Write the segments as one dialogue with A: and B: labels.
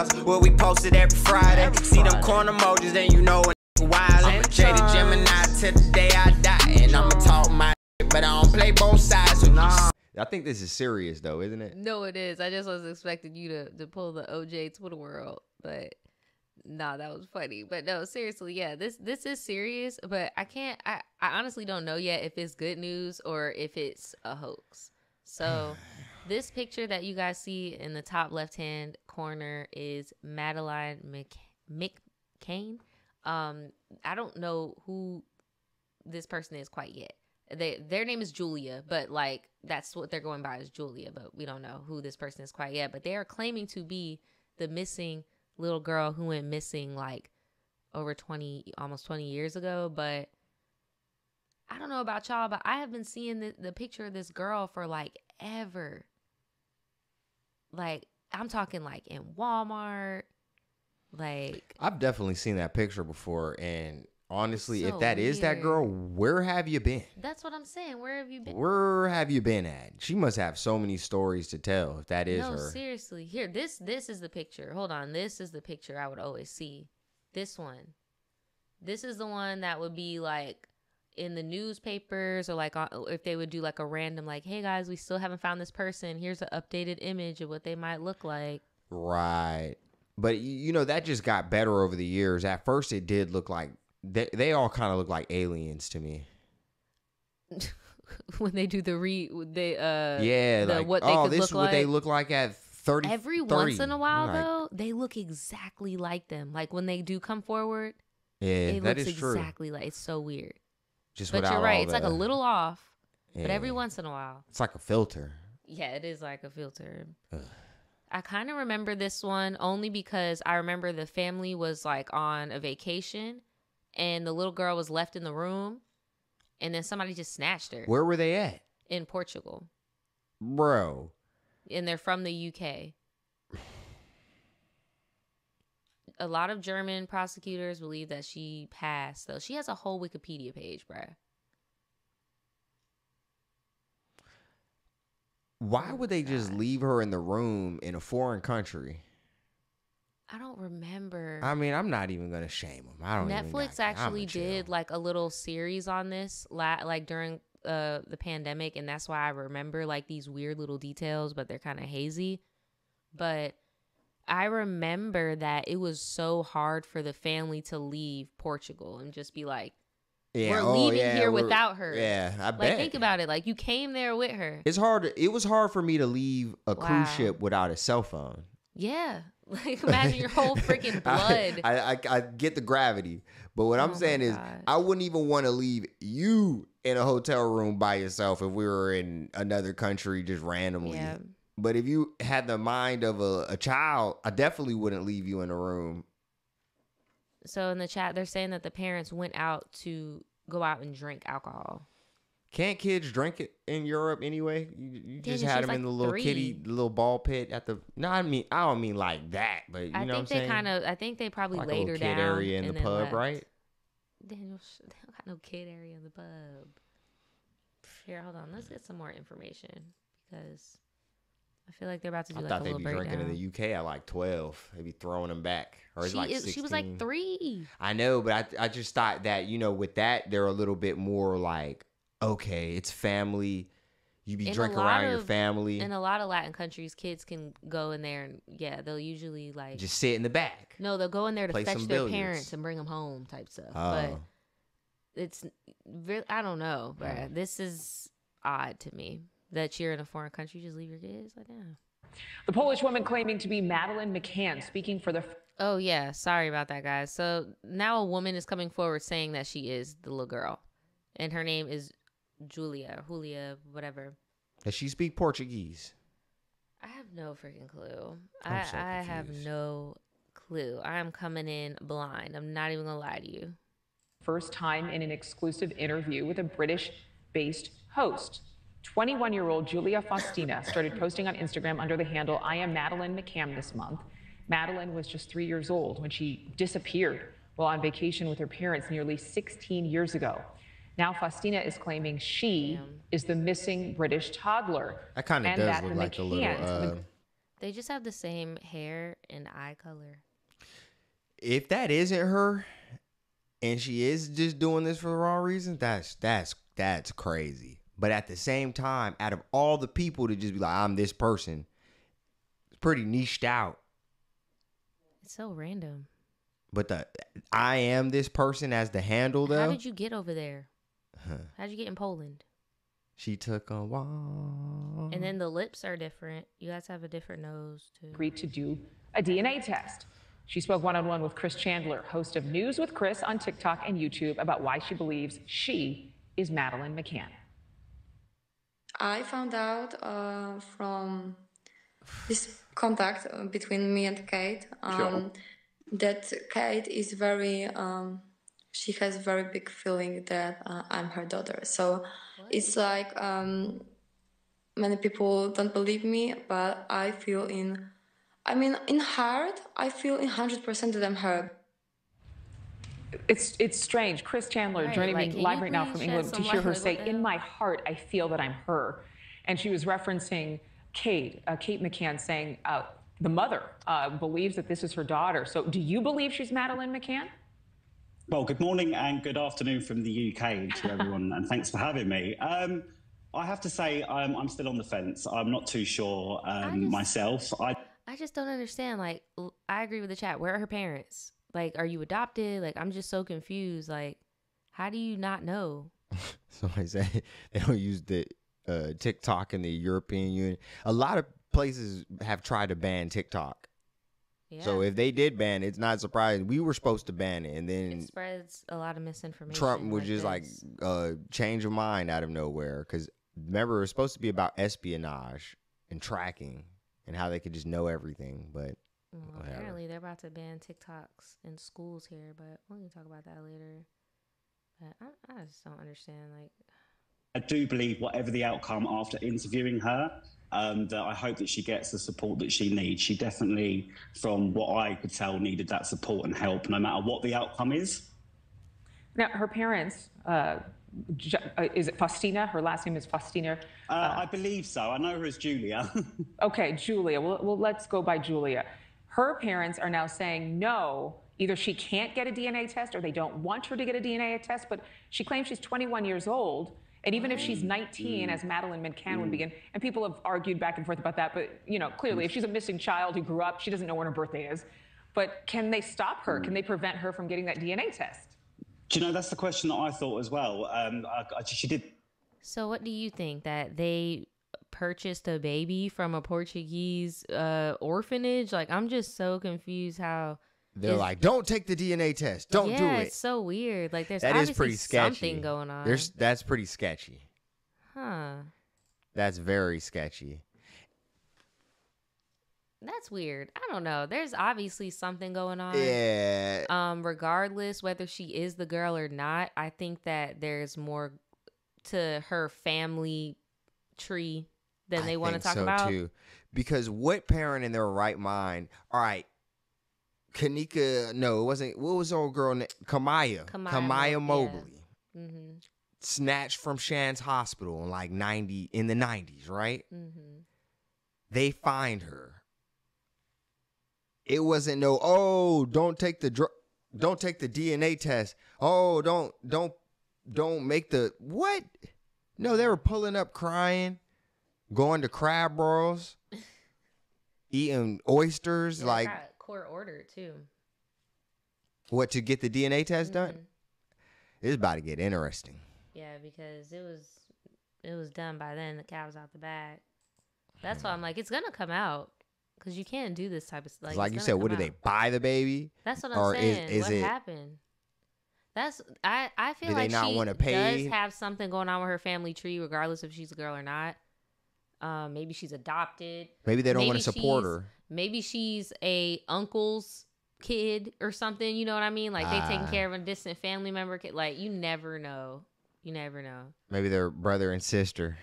A: else. What we posted every Friday. See them corn emojis, then you know a while. I'm a jaded Gemini till the day I die. And I'ma talk my shit, but I don't play both sides. So nah.
B: I think this is serious though, isn't it?
C: No, it is. I just was expecting you to pull the OJ Twitter world, but nah, that was funny. But no, seriously, yeah, this is serious. But I honestly don't know yet if it's good news or if it's a hoax. So this picture that you guys see in the top left hand corner is Madeleine McCann. I don't know who this person is quite yet. Their name is Julia, but like that's what they're going by is Julia, but we don't know who this person is quite yet. But they are claiming to be the missing little girl who went missing like over almost 20 years ago. But I don't know about y'all, but I have been seeing the picture of this girl for like ever. Like I'm talking like in Walmart. Like
B: I've definitely seen that picture before, and honestly,
C: so
B: if that is that girl, where have you been?
C: That's what I'm saying. Where have you been?
B: Where have you been at? She must have so many stories to tell if that is her.
C: No, seriously. Here, this is the picture. Hold on. This is the picture I would always see. This one. This is the one that would be like in the newspapers or like if they would do like a random like, hey guys, we still haven't found this person. Here's an updated image of what they might look like.
B: Right. But you know, that just got better over the years. At first it did look like they all kind of look like aliens to me.
C: When they do
B: what this is what they look like at 30.
C: Every
B: 30.
C: once in a while though, they look exactly like them. Like when they do come forward, it looks exactly like. It's so weird. But you're right. It's like a little off, but every once in a while,
B: it's like a filter.
C: Yeah, it is like a filter. Ugh. I kind of remember this one only because I remember the family was like on a vacation and the little girl was left in the room and then somebody just snatched her.
B: Where were they at?
C: In Portugal.
B: Bro.
C: And they're from the UK. A lot of German prosecutors believe that she passed, though. She has a whole Wikipedia page, bruh.
B: Why would they just leave her in the room in a foreign country?
C: I don't remember.
B: I mean, I'm not even going to shame them.
C: Netflix actually did like a little series on this like during the pandemic, and that's why I remember like these weird little details, but they're kind of hazy. But I remember that it was so hard for the family to leave Portugal and just be like, we're leaving here without her.
B: Yeah, I bet.
C: Like, think about it. Like, you came there with her.
B: It's hard. It was hard for me to leave a cruise ship without a cell phone.
C: Yeah. Like, imagine your whole freaking blood.
B: I get the gravity. But what I'm saying is, I wouldn't even want to leave you in a hotel room by yourself if we were in another country just randomly. Yeah. But if you had the mind of a child, I definitely wouldn't leave you in a room.
C: So in the chat, they're saying that the parents went out to go out and drink alcohol.
B: Can't kids drink it in Europe anyway? You just had them in the little the little ball pit at the. No, I don't mean like that, but you know what I'm saying.
C: I think they probably
B: like
C: laid her down.
B: Kid area in the pub, left. Right?
C: Daniel, they don't got no kid area in the pub. Here, hold on. Let's get some more information because I feel like they're about to do like a little breakdown. I thought they'd be drinking in
B: the UK at like 12. They'd be throwing them back. Or it's like 16.
C: She was like 3.
B: I know, but I just thought that, you know, with that, they're a little bit more like, okay, it's family. You be drinking around your family.
C: In a lot of Latin countries, kids can go in there and, yeah, they'll usually like...
B: just sit in the back.
C: No, they'll go in there to fetch their parents and bring them home type stuff. Oh. But it's... I don't know, but this is odd to me. That you're in a foreign country, just leave your kids like that.
D: The Polish woman claiming to be Madeleine McCann, speaking for the...
C: Oh, yeah. Sorry about that, guys. So now a woman is coming forward saying that she is the little girl. And her name is Julia, whatever.
B: Does she speak Portuguese?
C: I have no freaking clue. I have no clue. I am coming in blind. I'm not even going to lie to you.
D: First time in an exclusive interview with a British-based host. 21-year-old Julia Faustina started posting on Instagram under the handle I am Madeleine McCann this month. Madeleine was just 3 years old when she disappeared while on vacation with her parents nearly 16 years ago. Now Faustina is claiming she is the missing British toddler.
B: That kind of does look like a little...
C: They just have the same hair and eye color.
B: If that isn't her, and she is just doing this for the wrong reasons, that's crazy. But at the same time, out of all the people to just be like, I'm this person, it's pretty niched out.
C: It's so random.
B: But the I am this person as the handle, though.
C: How did you get over there? How'd you get in Poland?
B: She took a walk.
C: And then the lips are different. You guys have a different nose, too.
D: Agreed to do a DNA test. She spoke one-on-one with Chris Chandler, host of News with Chris on TikTok and YouTube, about why she believes she is Madeleine McCann.
E: I found out from this contact between me and Kate that Kate is very, she has very big feeling that I'm her daughter. So it's like many people don't believe me, but I feel in heart, I feel in 100% that I'm her.
D: It's strange. Chris Chandler joining me live right now from England to hear her say, in my heart, I feel that I'm her. And she was referencing Kate McCann, saying the mother believes that this is her daughter. So do you believe she's Madeleine McCann?
F: Well, good morning and good afternoon from the UK to everyone, and thanks for having me. I have to say, I'm still on the fence. I'm not too sure myself.
C: I just don't understand. Like, I agree with the chat. Where are her parents? Like, are you adopted? Like, I'm just so confused. Like, how do you not know?
B: Somebody said they don't use the TikTok in the European Union. A lot of places have tried to ban TikTok. Yeah. So if they did ban it, it's not surprising. We were supposed to ban it, and then
C: it spreads a lot of misinformation.
B: Trump was just like change your mind out of nowhere. Because remember, it was supposed to be about espionage and tracking and how they could just know everything. But
C: apparently they're about to ban TikToks in schools here, but we can talk about that later. But I just don't understand. Like,
F: I do believe whatever the outcome after interviewing her, that I hope that she gets the support that she needs. She definitely, from what I could tell, needed that support and help, no matter what the outcome is.
D: Now, her parents, is it Faustina? Her last name is Faustina.
F: I believe so. I know her as Julia.
D: Okay, Julia. Well, let's go by Julia. Her parents are now saying no. Either she can't get a DNA test or they don't want her to get a DNA test, but she claims she's 21 years old. And even if she's 19, as Madeleine McCann would begin, and people have argued back and forth about that, but, you know, clearly, if she's a missing child who grew up, she doesn't know when her birthday is. But can they stop her? Can they prevent her from getting that DNA test?
F: Do you know, that's the question that I thought as well. She did.
C: So what do you think? That they purchased a baby from a Portuguese orphanage? Like, I'm just so confused how...
B: They're like, don't take the DNA test. Don't do it.
C: Yeah, it's so weird. Like, there's obviously pretty sketchy. Something going on.
B: That's pretty sketchy.
C: Huh.
B: That's very sketchy.
C: That's weird. I don't know. There's obviously something going on.
B: Yeah.
C: Regardless whether she is the girl or not, I think that there's more to her family tree than they want to talk about. Too.
B: Because what parent in their right mind, all right, Kanika, no, it wasn't. What was the old girl name? Kamaya Mobley.
C: Yeah. Mm-hmm.
B: Snatched from Shan's hospital in like in the 90s, right?
C: Mm-hmm.
B: They find her. It wasn't don't take the DNA test. Oh, don't make the what? No, they were pulling up crying, going to crab rolls, eating oysters,
C: yeah,
B: like
C: court order too.
B: What, to get the DNA test done? It's about to get interesting.
C: Yeah, because it was done by then. The cat was out the bag. That's why I'm like, it's gonna come out because you can't do this type of stuff.
B: Like you said, what did they buy the baby?
C: That's what I'm saying. What happened? That's I feel like she does have something going on with her family tree, regardless if she's a girl or not. Maybe she's adopted.
B: Maybe they don't want to support her.
C: Maybe she's a uncle's kid or something. You know what I mean? Like they taking care of a distant family member. Like you never know. You never know.
B: Maybe they're brother and sister.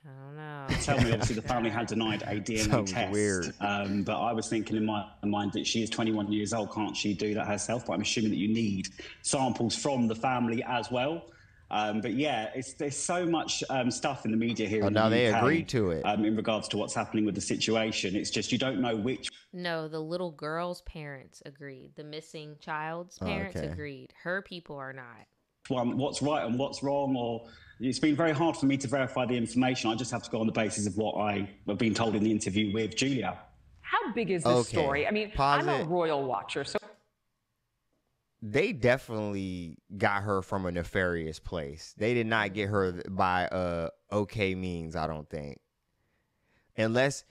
C: I don't know.
F: Tell me, obviously, the family had denied a DNA test. Weird. But I was thinking in my mind that she is 21 years old. Can't she do that herself? But I'm assuming that you need samples from the family as well. But yeah, there's so much stuff in the media here in the
B: now
F: UK,
B: they agreed to it.
F: In regards to what's happening with the situation. It's just you don't know which.
C: No, the little girl's parents agreed. The missing child's parents agreed. Her people are not.
F: What's right and what's wrong, or it's been very hard for me to verify the information. I just have to go on the basis of what I have been told in the interview with Julia.
D: How big is this story? I mean, I'm a royal watcher, so
B: they definitely got her from a nefarious place. They did not get her by okay means, I don't think. Unless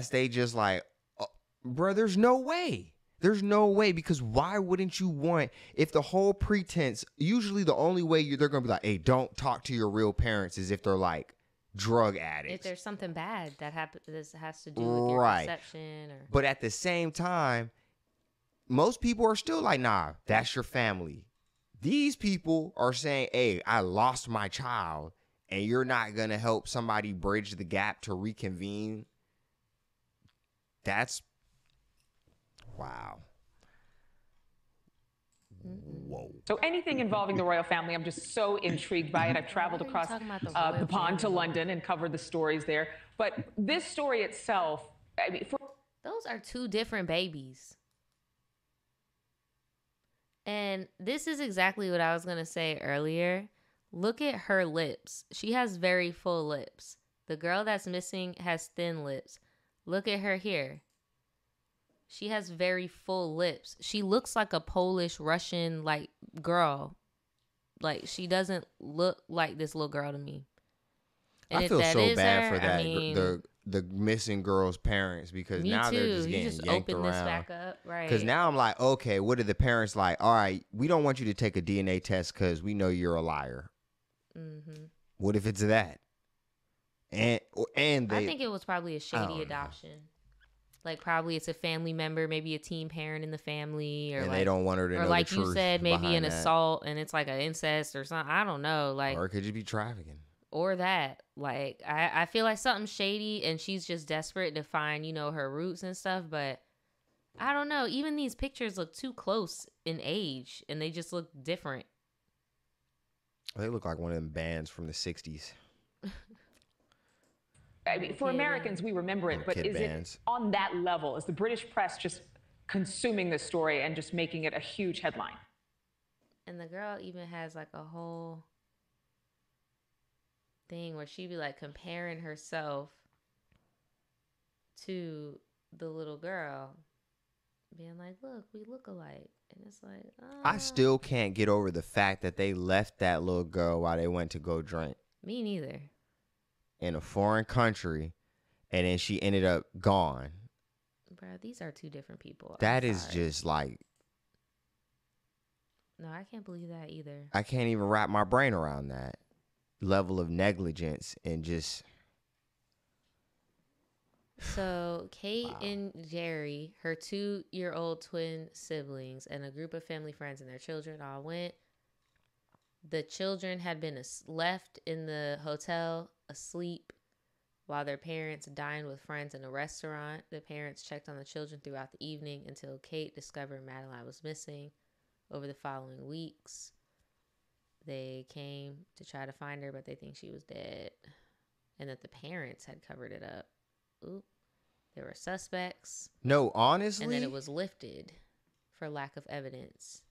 B: they just like, oh, bro, there's no way. There's no way, because why wouldn't you want, if the whole pretense, usually the only way they're going to be like, hey, don't talk to your real parents is if they're like drug addicts.
C: If there's something bad that this has to do with your perception.
B: But at the same time, most people are still like, nah, that's your family. These people are saying, hey, I lost my child, and you're not going to help somebody bridge the gap to reconvene. That's wow. Whoa.
D: So anything involving the royal family, I'm just so intrigued by it. I've traveled across the pond to London and covered the stories there. But this story itself, I mean,
C: those are two different babies. And this is exactly what I was going to say earlier. Look at her lips. She has very full lips. The girl that's missing has thin lips. Look at her here. She has very full lips. She looks like a Polish, Russian, like, girl. Like, she doesn't look like this little girl to me. And
B: I feel so bad for that.
C: I mean,
B: the missing girl's parents, because now they're just getting yanked around.
C: This back up, right?
B: Because now I'm like, okay, what are the parents like? All right, we don't want you to take a DNA test because we know you're a liar. Mm-hmm. What if it's that? And I
C: think it was probably a shady adoption. Like, probably it's a family member, maybe a teen parent in the family, or
B: and
C: like,
B: they don't want her to know.
C: Or like
B: the
C: you
B: truth
C: said, maybe an
B: that.
C: assault, and it's like an incest or something. I don't know, like,
B: or it could just be trafficking.
C: Or that, like, I feel like something's shady, and she's just desperate to find, her roots and stuff. But I don't know. Even these pictures look too close in age, and they just look different.
B: They look like one of them bands from the 60s.
D: I mean, for Americans, we remember it, but is it on that level? Is the British press just consuming this story and just making it a huge headline?
C: And the girl even has like a whole thing where she be like comparing herself to the little girl, being like, look, we look alike. And it's like,
B: I still can't get over the fact that they left that little girl while they went to go drink.
C: Me neither.
B: In a foreign country, and then she ended up gone.
C: Bruh, these are two different people.
B: That is just like...
C: No, I can't believe that either.
B: I can't even wrap my brain around that level of negligence and just...
C: So, Kate and Jerry, her 2-year-old twin siblings, and a group of family friends and their children all went. The children had been left in the hotel asleep while their parents dined with friends in a restaurant. The parents checked on the children throughout the evening until Kate discovered Madeleine was missing. Over the following weeks, they came to try to find her, but they think she was dead and that the parents had covered it up. Oop. There were suspects.
B: No, honestly.
C: And then it was lifted for lack of evidence.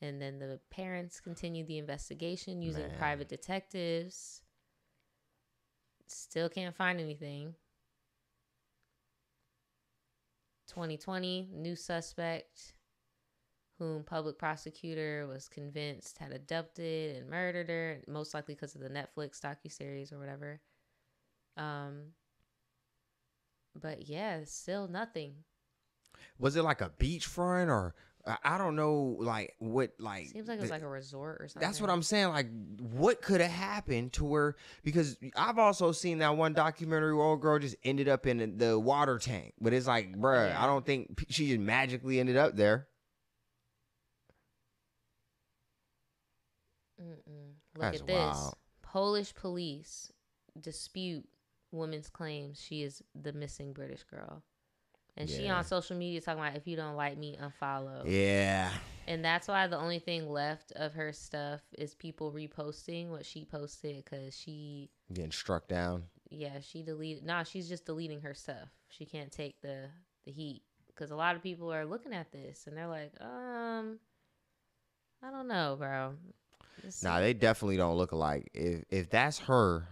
C: And then the parents continued the investigation using private detectives. Still can't find anything. 2020, new suspect whom public prosecutor was convinced had abducted and murdered her, most likely because of the Netflix docuseries or whatever. But yeah, still nothing.
B: Was it like a beachfront or... I don't know, like, what, like...
C: Seems like it was like a resort or something.
B: That's what I'm saying. Like, what could have happened to where... Because I've also seen that one documentary where old girl just ended up in the water tank. But it's like, bruh, yeah. I don't think she just magically ended up there.
C: Look at this. Wild. Polish police dispute woman's claims she is the missing British girl. And she on social media talking about, if you don't like me, unfollow.
B: Yeah.
C: And that's why the only thing left of her stuff is people reposting what she posted, because she...
B: Getting struck down.
C: Yeah, she deleted... Nah, she's just deleting her stuff. She can't take the heat. Because a lot of people are looking at this, and they're like, I don't know, bro.
B: Nah, they definitely don't look alike. If that's her,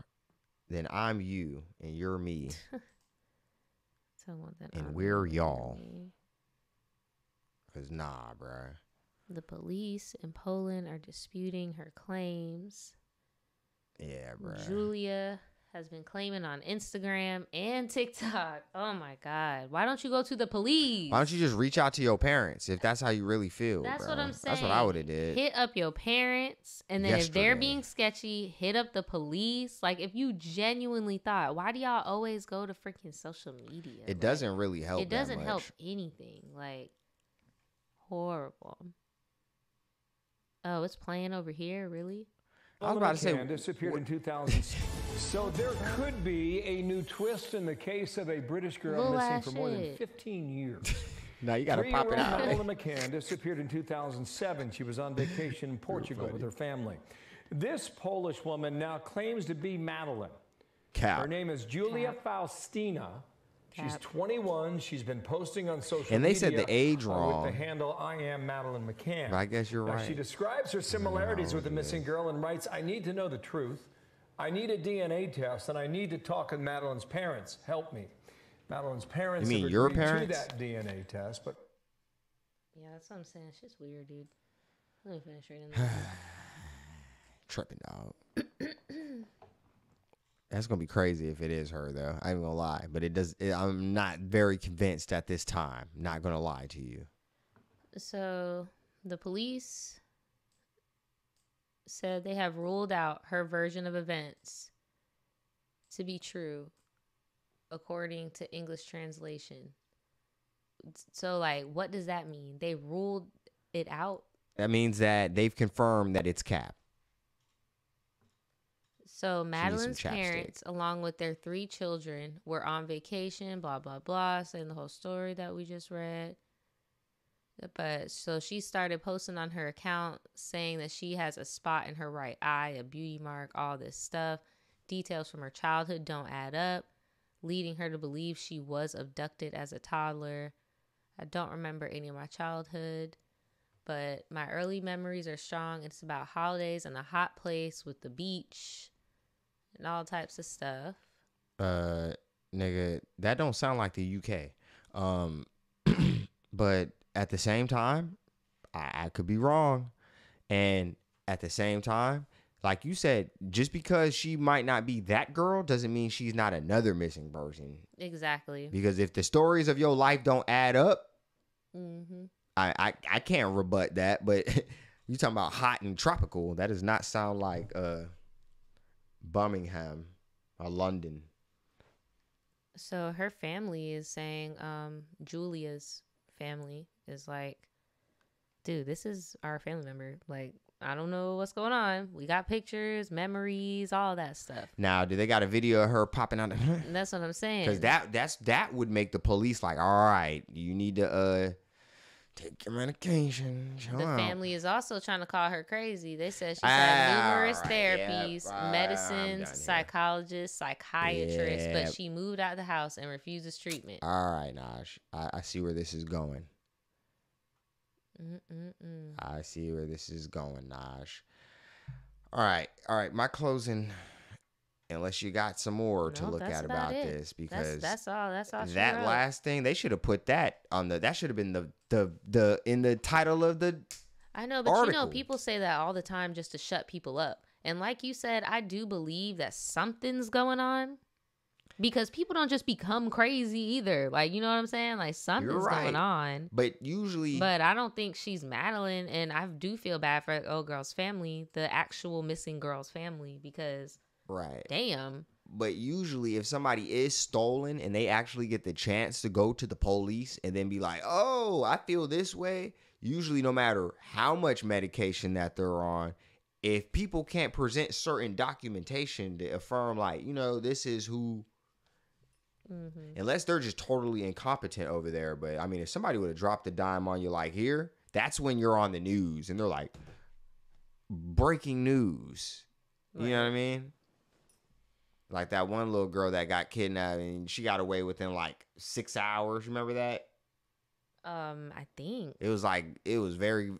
B: then I'm you, and you're me. And we're y'all. Because nah, bro.
C: The police in Poland are disputing her claims.
B: Yeah, bro.
C: Julia has been claiming on Instagram and TikTok. Oh my God. Why don't you go to the police?
B: Why don't you just reach out to your parents if that's how you really feel?
C: That's
B: bro.
C: what I'm saying.
B: That's what I would have did.
C: Hit up your parents, and then if they're being sketchy, hit up the police. Like, if you genuinely thought, why do y'all always go to freaking social media?
B: It doesn't really help.
C: It doesn't help anything. Like, horrible. Oh, it's playing over here, really?
B: I was about to say,
G: disappeared in 2000. So there could be a new twist in the case of a British girl missing for more than 15 years.
B: Now you got to pop it out.
G: Madeleine McCann disappeared in 2007. She was on vacation in Portugal with her family. This Polish woman now claims to be Madeleine. Her name is Julia Faustina. She's 21. She's been posting on social media.
B: And they said the age wrong.
G: With the handle, I am Madeleine McCann.
B: But I guess you're right.
G: She describes her similarities with the missing girl and writes, I need to know the truth. I need a DNA test, and I need to talk with Madeleine's parents. Help me. Madeleine's parents
B: have
G: agreed
B: your
G: to
B: parents?
G: that DNA test, but...
C: Yeah, that's what I'm saying. It's just weird, dude. Let me finish reading this.
B: Tripping, dog. That's going to be crazy if it is her, though. I ain't going to lie. But I'm not very convinced at this time. Not going to lie to you.
C: So, the police said they have ruled out her version of events to be true, according to English translation. So, like, what does that mean? They ruled it out?
B: That means that they've confirmed that it's cap.
C: So Madeleine's parents, along with their 3 children, were on vacation, blah, blah, blah, saying the whole story that we just read. But so she started posting on her account saying that she has a spot in her right eye, a beauty mark, all this stuff. Details from her childhood don't add up, leading her to believe she was abducted as a toddler. I don't remember any of my childhood, but my early memories are strong. It's about holidays and a hot place with the beach and all types of stuff.
B: Nigga, that don't sound like the UK. But at the same time, I could be wrong. And at the same time, like you said, just because she might not be that girl doesn't mean she's not another missing person.
C: Exactly.
B: Because if the stories of your life don't add up, I can't rebut that. But you talking about hot and tropical, that does not sound like Birmingham or London.
C: So her family is saying, Julia's family is like, dude, this is our family member. Like, I don't know what's going on. We got pictures, memories, all that stuff.
B: Now, do they got a video of her popping out?
C: That's what I'm saying.
B: Because that would make the police like, all right, you need to take your medication.
C: The family is also trying to call her crazy. They said she's had numerous therapies, medicines, psychologists, psychiatrists, but she moved out of the house and refuses treatment.
B: All right, Naj. I see where this is going. I see where this is going, Naj. All right. My closing, unless you got some more to look at about this, because
C: that's all.
B: That last thing, they should have put that on that should have been the in the title of the.
C: I know, but
B: article.
C: You know, people say that all the time just to shut people up. And like you said, I do believe that something's going on. Because people don't just become crazy either. Like, you know what I'm saying? Like, something's going on.
B: But usually...
C: But I don't think she's Madeleine. And I do feel bad for old girl's family, the actual missing girl's family. Because, damn.
B: But usually if somebody is stolen and they actually get the chance to go to the police and then be like, oh, I feel this way. Usually no matter how much medication that they're on, if people can't present certain documentation to affirm, like, you know, this is who... Unless they're just totally incompetent over there. But I mean, if somebody would have dropped a dime on you like here, that's when you're on the news and they're like, breaking news. You know what I mean? Like that one little girl that got kidnapped and she got away within like 6 hours. Remember that?
C: I think
B: it was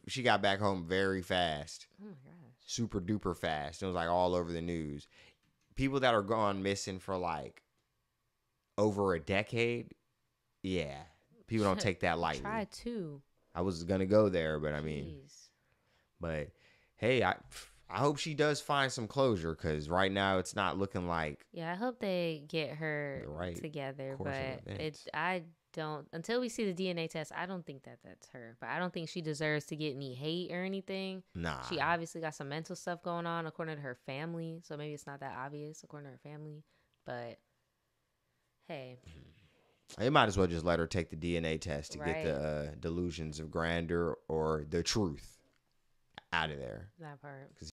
B: she got back home very fast.
C: Oh my gosh.
B: Super duper fast. It was like all over the news. People that are gone missing for like over a decade. Yeah. People don't take that lightly.
C: Try to.
B: I was going to go there, but I mean, but hey, I hope she does find some closure because right now it's not looking like.
C: Yeah, I hope they get her together, but I don't, until we see the DNA test, I don't think that that's her. But I don't think she deserves to get any hate or anything.
B: Nah.
C: She obviously got some mental stuff going on according to her family, so maybe it's not that obvious according to her family. But hey.
B: They might as well just let her take the DNA test to get the delusions of grandeur or the truth out of there.
C: That part.
B: Because